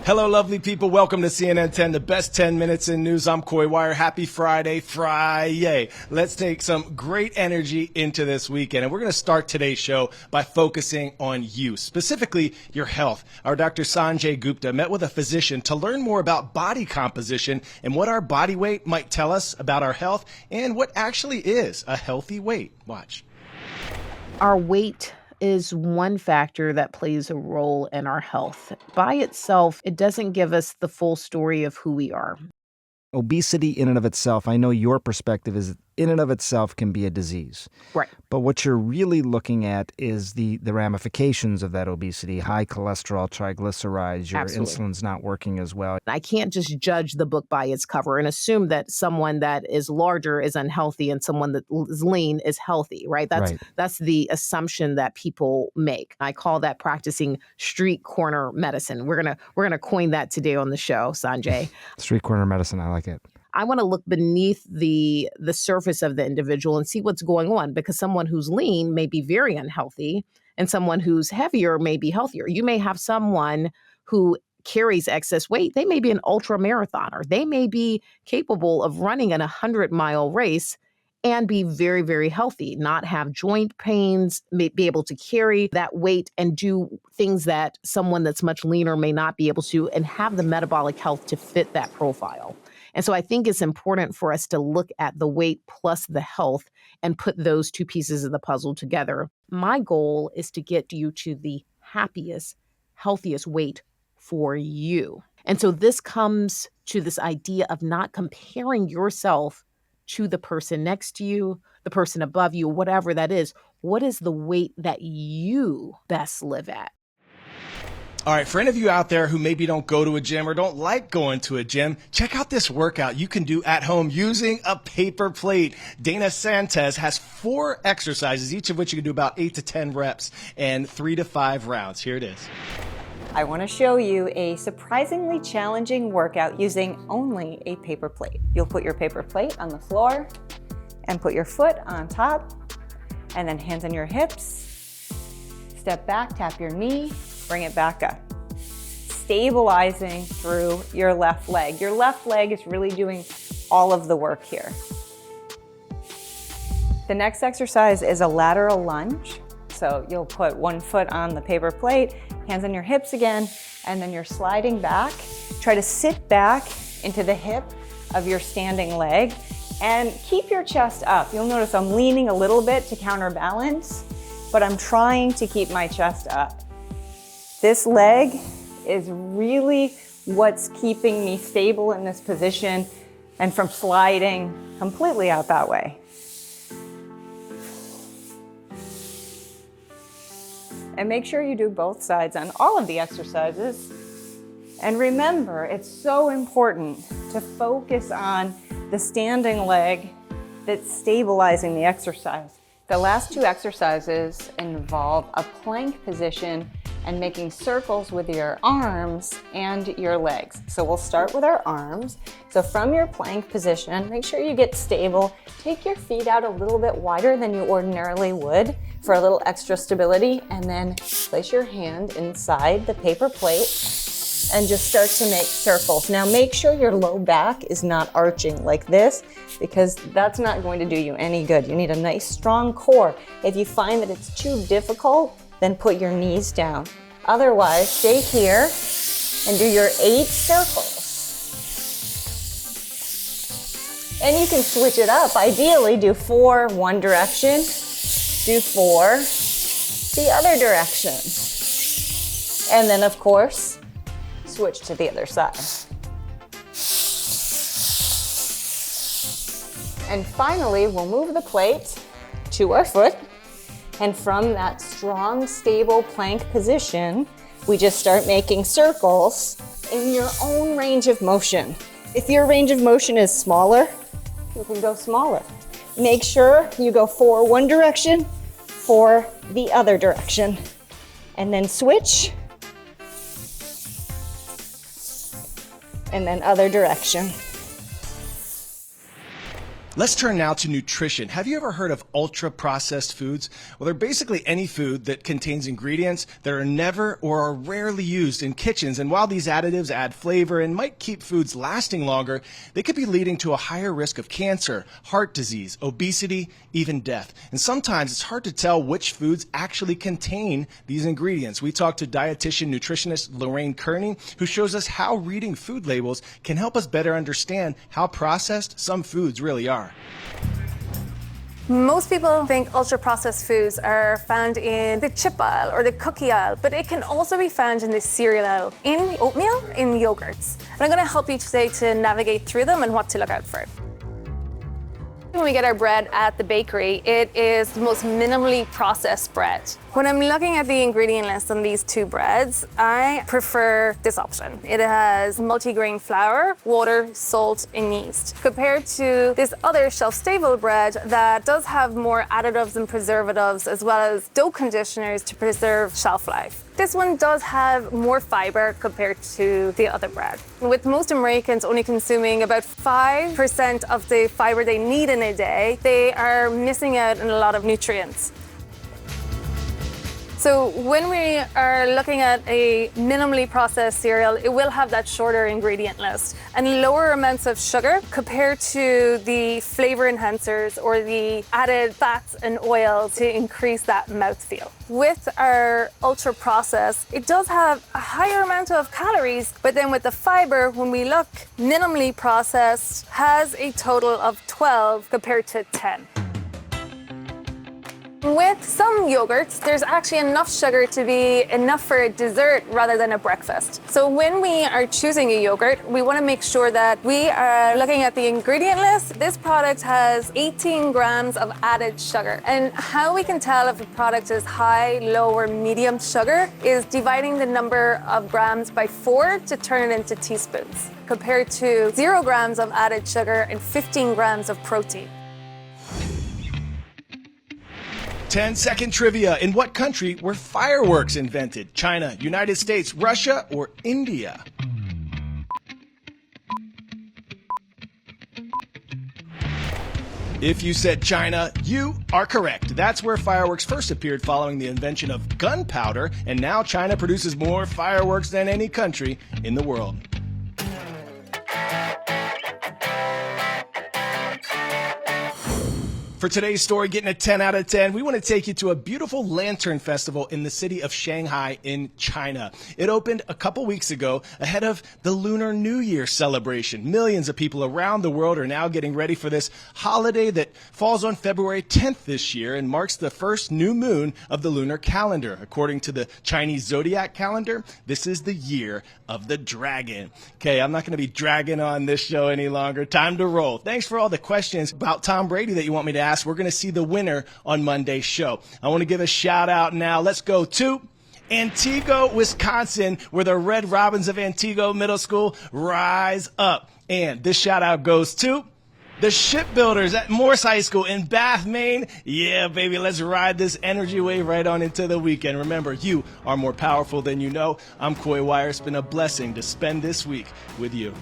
Hello, lovely people. Welcome to CNN 10, the best 10 minutes in news. I'm Coy Wire. Happy Friday. Let's take some great energy into this weekend. And we're going to start today's show by focusing on you, specifically your health. Our Dr. Sanjay Gupta met with a physician to learn more about body composition and what our body weight might tell us about our health and what actually is a healthy weight. Watch. Our weight is one factor that plays a role in our health. By itself, it doesn't give us the full story of who we are. Obesity in and of itself, I know your perspective is in and of itself can be a disease. Right. But what you're really looking at is the ramifications of that obesity, high cholesterol, triglycerides, your insulin's not working as well. I can't just judge the book by its cover and assume that someone that is larger is unhealthy and someone that is lean is healthy, right? That's the assumption that people make. I call that practicing street corner medicine. We're gonna coin that today on the show, Sanjay. Street corner medicine, I like it. I want to look beneath the surface of the individual and see what's going on, because someone who's lean may be very unhealthy and someone who's heavier may be healthier. You may have someone who carries excess weight. They may be an ultra marathoner. They may be capable of running an 100-mile race and be very, very healthy, not have joint pains, may be able to carry that weight and do things that someone that's much leaner may not be able to, and have the metabolic health to fit that profile. And so I think it's important for us to look at the weight plus the health and put those two pieces of the puzzle together. My goal is to get you to the happiest, healthiest weight for you. And so this comes to this idea of not comparing yourself to the person next to you, the person above you, whatever that is. What is the weight that you best live at? All right, for any of you out there who maybe don't go to a gym or don't like going to a gym, check out this workout you can do at home using a paper plate. Dana Santes has 4 exercises, each of which you can do about 8 to 10 reps and 3 to 5 rounds. Here it is. I want to show you a surprisingly challenging workout using only a paper plate. You'll put your paper plate on the floor and put your foot on top, and then hands on your hips. Step back, tap your knee, bring it back up. Stabilizing through your left leg. Your left leg is really doing all of the work here. The next exercise is a lateral lunge. So you'll put one foot on the paper plate, hands on your hips again, and then you're sliding back. Try to sit back into the hip of your standing leg and keep your chest up. You'll notice I'm leaning a little bit to counterbalance, but I'm trying to keep my chest up. This leg is really what's keeping me stable in this position and from sliding completely out that way. And make sure you do both sides on all of the exercises. And remember, it's so important to focus on the standing leg that's stabilizing the exercise. The last 2 exercises involve a plank position and making circles with your arms and your legs. So we'll start with our arms. So from your plank position, make sure you get stable. Take your feet out a little bit wider than you ordinarily would for a little extra stability, and then place your hand inside the paper plate and just start to make circles. Now make sure your low back is not arching like this, because that's not going to do you any good. You need a nice strong core. If you find that it's too difficult, then put your knees down. Otherwise, stay here and do your 8 circles. And you can switch it up. Ideally, do 4 one direction, do 4 the other direction. And then, of course, switch to the other side. And finally, we'll move the plate to our foot. And from that strong, stable plank position, we just start making circles in your own range of motion. If your range of motion is smaller, you can go smaller. Make sure you go 4 one direction, 4 the other direction, and then switch, and then other direction. Let's turn now to nutrition. Have you ever heard of ultra-processed foods? Well, they're basically any food that contains ingredients that are never or are rarely used in kitchens. And while these additives add flavor and might keep foods lasting longer, they could be leading to a higher risk of cancer, heart disease, obesity, even death. And sometimes it's hard to tell which foods actually contain these ingredients. We talked to dietitian-nutritionist Lorraine Kearney, who shows us how reading food labels can help us better understand how processed some foods really are. Most people think ultra-processed foods are found in the chip aisle or the cookie aisle, but it can also be found in the cereal aisle, in oatmeal, in yogurts. And I'm going to help you today to navigate through them and what to look out for. When we get our bread at the bakery, it is the most minimally processed bread. When I'm looking at the ingredient list on these two breads, I prefer this option. It has multigrain flour, water, salt, and yeast, compared to this other shelf-stable bread that does have more additives and preservatives, as well as dough conditioners to preserve shelf life. This one does have more fiber compared to the other bread. With most Americans only consuming about 5% of the fiber they need in a day, they are missing out on a lot of nutrients. So when we are looking at a minimally processed cereal, it will have that shorter ingredient list and lower amounts of sugar compared to the flavor enhancers or the added fats and oils to increase that mouthfeel. With our ultra processed, it does have a higher amount of calories, but then with the fiber, when we look, minimally processed has a total of 12 compared to 10. With some yogurts, there's actually enough sugar to be enough for a dessert rather than a breakfast. So when we are choosing a yogurt, we want to make sure that we are looking at the ingredient list. This product has 18 grams of added sugar. And how we can tell if a product is high, low, or medium sugar is dividing the number of grams by 4 to turn it into teaspoons, compared to 0 grams of added sugar and 15 grams of protein. 10-second trivia. In what country were fireworks invented? China, United States, Russia, or India? If you said China, you are correct. That's where fireworks first appeared following the invention of gunpowder, and now China produces more fireworks than any country in the world. For today's story, getting a 10 out of 10, we want to take you to a beautiful lantern festival in the city of Shanghai in China. It opened a couple weeks ago ahead of the Lunar New Year celebration. Millions of people around the world are now getting ready for this holiday that falls on February 10th this year and marks the first new moon of the lunar calendar. According to the Chinese zodiac calendar, this is the year of the dragon. Okay, I'm not going to be dragging on this show any longer. Time to roll. Thanks for all the questions about Tom Brady that you want me to ask. We're going to see the winner on Monday's show. I want to give a shout out now. Let's go to Antigo, Wisconsin, where the Red Robins of Antigo Middle School rise up. And this shout out goes to the shipbuilders at Morse High School in Bath, Maine. Yeah, baby, let's ride this energy wave right on into the weekend. Remember, you are more powerful than you know. I'm Coy Wire. It's been a blessing to spend this week with you.